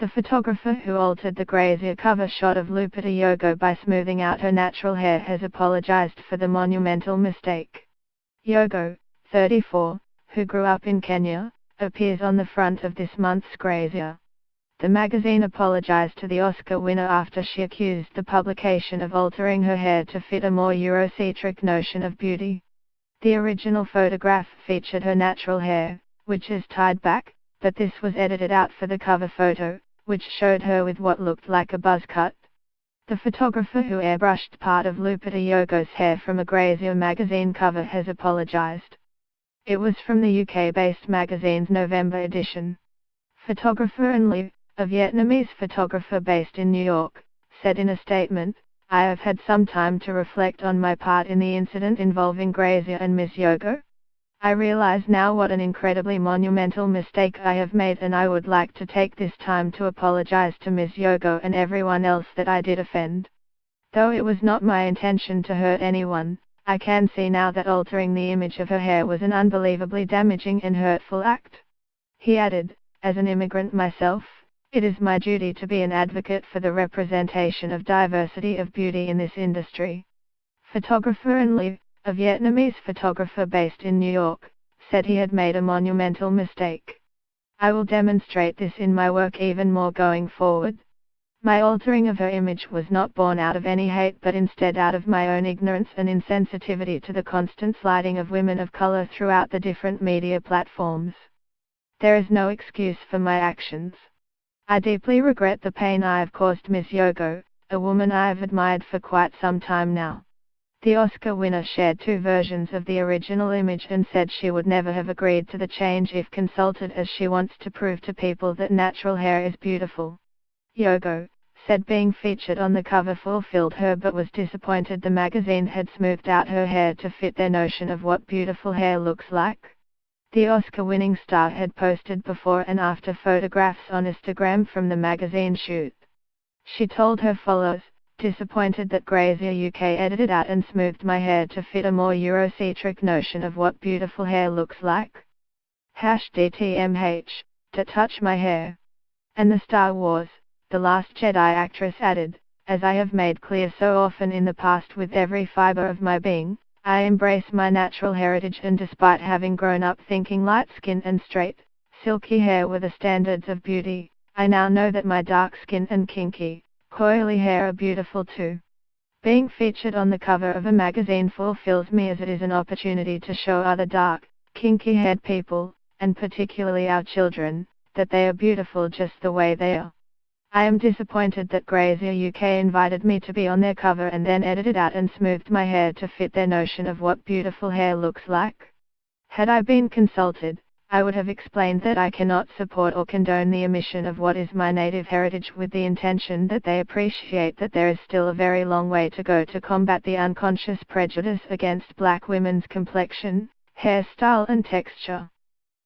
The photographer who altered the Grazia cover shot of Lupit by smoothing out her natural hair has apologized for the monumental mistake. Yogo, 34, who grew up in Kenya, appears on the front of this month's Grazia. The magazine apologized to the Oscar winner after she accused the publication of altering her hair to fit a more Eurocentric notion of beauty. The original photograph featured her natural hair, which is tied back, but this was edited out for the cover photo, which showed her with what looked like a buzz cut. The photographer who airbrushed part of Lupit Yogo's hair from a Grazia magazine cover has apologized. It was from the UK-based magazine's November edition. Photographer and Liu, a Vietnamese photographer based in New York, said in a statement, "I have had some time to reflect on my part in the incident involving Grazia and Ms. Yogo. I realize now what an incredibly monumental mistake I have made, and I would like to take this time to apologize to Ms. Yogo and everyone else that I did offend. Though it was not my intention to hurt anyone, I can see now that altering the image of her hair was an unbelievably damaging and hurtful act." He added, "As an immigrant myself, it is my duty to be an advocate for the representation of diversity of beauty in this industry." Photographer and Liu, a Vietnamese photographer based in New York, said he had made a monumental mistake. "I will demonstrate this in my work even more going forward. My altering of her image was not born out of any hate but instead out of my own ignorance and insensitivity to the constant slighting of women of color throughout the different media platforms. There is no excuse for my actions. I deeply regret the pain I have caused Ms. Yogo, a woman I have admired for quite some time now." The Oscar winner shared two versions of the original image and said she would never have agreed to the change if consulted, as she wants to prove to people that natural hair is beautiful. Yogo said being featured on the cover fulfilled her but was disappointed the magazine had smoothed out her hair to fit their notion of what beautiful hair looks like. The Oscar-winning star had posted before and after photographs on Instagram from the magazine shoot. She told her followers, "Disappointed that Grazia UK edited out and smoothed my hair to fit a more Eurocentric notion of what beautiful hair looks like. #DTMH, to touch my hair." And the Star Wars, The Last Jedi actress added, "As I have made clear so often in the past with every fiber of my being, I embrace my natural heritage, and despite having grown up thinking light skin and straight, silky hair were the standards of beauty, I now know that my dark skin and kinky, coily hair are beautiful too. Being featured on the cover of a magazine fulfills me, as it is an opportunity to show other dark, kinky-haired people, and particularly our children, that they are beautiful just the way they are. I am disappointed that Grazia UK invited me to be on their cover and then edited out and smoothed my hair to fit their notion of what beautiful hair looks like. Had I been consulted, I would have explained that I cannot support or condone the omission of what is my native heritage, with the intention that they appreciate that there is still a very long way to go to combat the unconscious prejudice against black women's complexion, hairstyle and texture."